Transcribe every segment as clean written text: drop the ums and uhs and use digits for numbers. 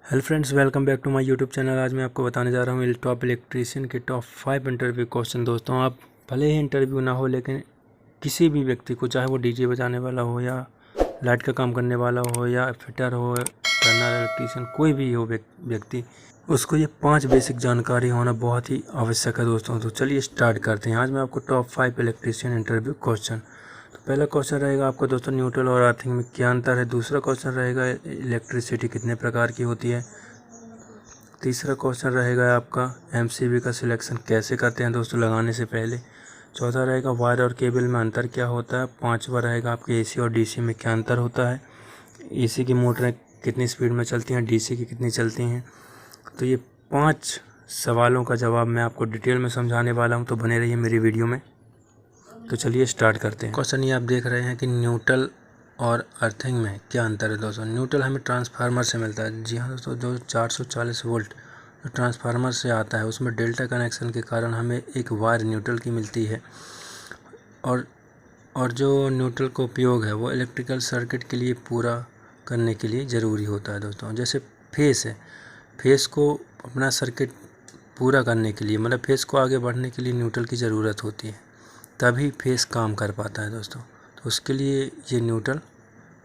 Hello friends, welcome back to my YouTube channel. आज मैं आपको बताने जा रहा हूँ टॉप इलेक्ट्रीशियन के टॉप 5 इंटरव्यू क्वेश्चन। दोस्तों, आप भले ही इंटरव्यू ना हो, लेकिन किसी भी व्यक्ति को, चाहे वो डीजे बजाने वाला हो या लाइट का काम करने वाला हो या फिटर हो, टर्नर, इलेक्ट्रीशियन, कोई भी हो व्यक्ति, उसको ये 5 बेसिक जानकारी होना बहुत ही आवश्यक है दोस्तों। तो चलिए स्टार्ट करते हैं। आज मैं आपको टॉप 5 इलेक्ट्रीशियन इंटरव्यू क्वेश्चन। तो पहला क्वेश्चन रहेगा आपका दोस्तों, न्यूट्रल और अर्थिंग में क्या अंतर है। दूसरा क्वेश्चन रहेगा इलेक्ट्रिसिटी कितने प्रकार की होती है। तीसरा क्वेश्चन रहेगा आपका एमसीबी का सिलेक्शन कैसे करते हैं दोस्तों लगाने से पहले। चौथा रहेगा वायर और केबल में अंतर क्या होता है। पांचवा रहेगा आपके एसी और डीसी में क्या अंतर होता है। एसी की मोटरें कितनी स्पीड में चलती हैं, डीसी की कितनी चलती हैं। तो ये 5 सवालों का जवाब मैं आपको डिटेल में समझाने वाला हूँ, तो बने रहिए मेरी वीडियो में। तो चलिए स्टार्ट करते हैं। क्वेश्चन ये आप देख रहे हैं कि न्यूट्रल और अर्थिंग में क्या अंतर है दोस्तों। न्यूट्रल हमें ट्रांसफार्मर से मिलता है। जी हाँ दोस्तों, जो 440 वोल्ट जो ट्रांसफार्मर से आता है, उसमें डेल्टा कनेक्शन के कारण हमें एक वायर न्यूट्रल की मिलती है। और जो न्यूट्रल का उपयोग है वो इलेक्ट्रिकल सर्किट के लिए पूरा करने के लिए ज़रूरी होता है दोस्तों। जैसे फेस है, फेस को अपना सर्किट पूरा करने के लिए, मतलब फेस को आगे बढ़ने के लिए न्यूट्रल की ज़रूरत होती है, तभी फेस काम कर पाता है दोस्तों। तो उसके लिए ये न्यूट्रल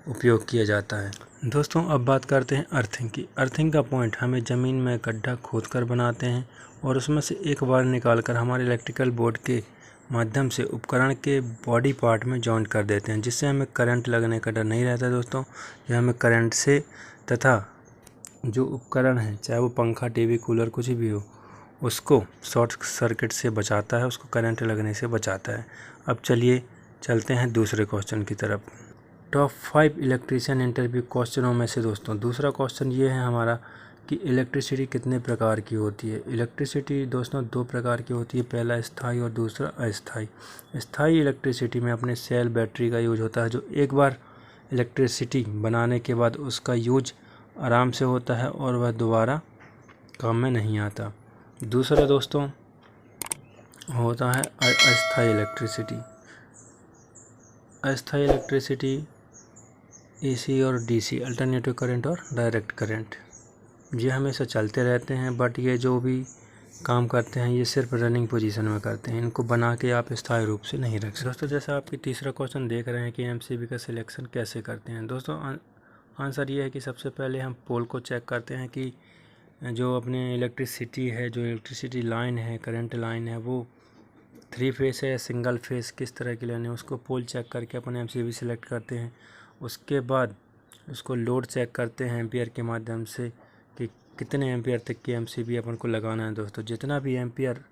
उपयोग किया जाता है दोस्तों। अब बात करते हैं अर्थिंग की। अर्थिंग का पॉइंट हमें ज़मीन में गड्ढा खोदकर बनाते हैं और उसमें से एक वायर निकालकर हमारे इलेक्ट्रिकल बोर्ड के माध्यम से उपकरण के बॉडी पार्ट में जॉइंट कर देते हैं, जिससे हमें करंट लगने का डर नहीं रहता दोस्तों। यह हमें करंट से तथा जो उपकरण है, चाहे वो पंखा, टीवी, कूलर, कुछ भी हो, उसको शॉर्ट सर्किट से बचाता है, उसको करंट लगने से बचाता है। अब चलिए चलते हैं दूसरे क्वेश्चन की तरफ। टॉप 5 इलेक्ट्रीशियन इंटरव्यू क्वेश्चनों में से दोस्तों दूसरा क्वेश्चन ये है हमारा कि इलेक्ट्रिसिटी कितने प्रकार की होती है। इलेक्ट्रिसिटी दोस्तों 2 प्रकार की होती है, पहला स्थायी और दूसरा अस्थायी। स्थायी इलेक्ट्रिसिटी में अपने सेल बैटरी का यूज होता है, जो एक बार इलेक्ट्रिसिटी बनाने के बाद उसका यूज आराम से होता है और वह दोबारा काम में नहीं आता। दूसरा दोस्तों होता है अस्थायी इलेक्ट्रिसिटी। अस्थायी इलेक्ट्रिसिटी एसी और डीसी, अल्टरनेटिव करंट और डायरेक्ट करंट, ये हमेशा चलते रहते हैं, बट ये जो भी काम करते हैं ये सिर्फ रनिंग पोजीशन में करते हैं। इनको बना के आप स्थायी रूप से नहीं रख सकते दोस्तों। जैसा आपकी तीसरा क्वेश्चन देख रहे हैं कि एमसीबी का सिलेक्शन कैसे करते हैं दोस्तों। आंसर ये है कि सबसे पहले हम पोल को चेक करते हैं कि जो अपने इलेक्ट्रिसिटी है, जो इलेक्ट्रिसिटी लाइन है, करंट लाइन है, वो 3 फेस है या सिंगल फेस, किस तरह की लाइन है, उसको पोल चेक करके अपन एमसीबी सिलेक्ट करते हैं। उसके बाद उसको लोड चेक करते हैं एम्पियर के माध्यम से कि कितने एम्पियर तक की एमसीबी अपन को लगाना है दोस्तों। जितना भी एम्पियर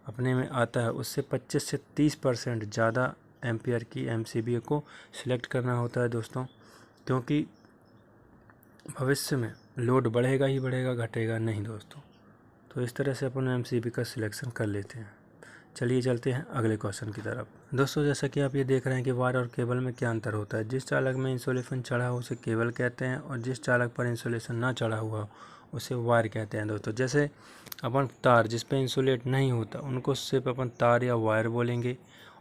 अपने में आता है उससे 25 से 30% ज़्यादा एम्पियर की एमसीबी को सिलेक्ट करना होता है दोस्तों, क्योंकि भविष्य में लोड बढ़ेगा ही बढ़ेगा, घटेगा नहीं दोस्तों। तो इस तरह से अपन एमसीबी का सिलेक्शन कर लेते हैं। चलिए चलते हैं अगले क्वेश्चन की तरफ दोस्तों। जैसा कि आप ये देख रहे हैं कि वायर और केबल में क्या अंतर होता है। जिस चालक में इंसुलेशन चढ़ा हो उसे केबल कहते हैं, और जिस चालक पर इंसुलेशन ना चढ़ा हुआ हो उसे वायर कहते हैं दोस्तों। जैसे अपन तार जिस पे इंसुलेट नहीं होता उनको सिर्फ अपन तार या वायर बोलेंगे,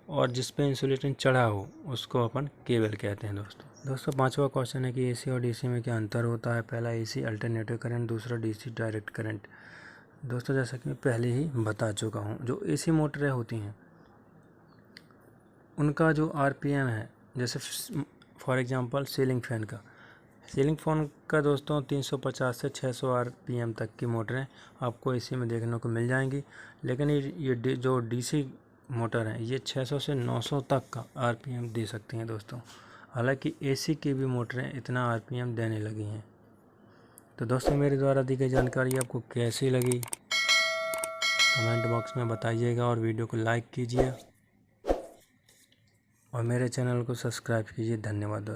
और जिस पे इंसुलेशन चढ़ा हो उसको अपन केबल कहते हैं दोस्तों। पांचवा क्वेश्चन है कि एसी और डीसी में क्या अंतर होता है। पहला एसी अल्टरनेटिव करंट, दूसरा डीसी डायरेक्ट करंट। दोस्तों जैसा कि मैं पहले ही बता चुका हूँ, जो एसी मोटरें होती हैं उनका जो आरपीएम है, जैसे फॉर एग्जांपल सीलिंग फैन का दोस्तों 350 से 600 आरपीएम तक की मोटरें आपको एसी में देखने को मिल जाएंगी। लेकिन ये जो डीसी मोटर है ये 600 से 900 तक का आरपीएम दे सकती हैं दोस्तों। हालांकि एसी की भी मोटरें इतना आरपीएम देने लगी हैं। तो दोस्तों मेरे द्वारा दी गई जानकारी आपको कैसी लगी कमेंट बॉक्स में बताइएगा, और वीडियो को लाइक कीजिए और मेरे चैनल को सब्सक्राइब कीजिए। धन्यवाद दोस्तों।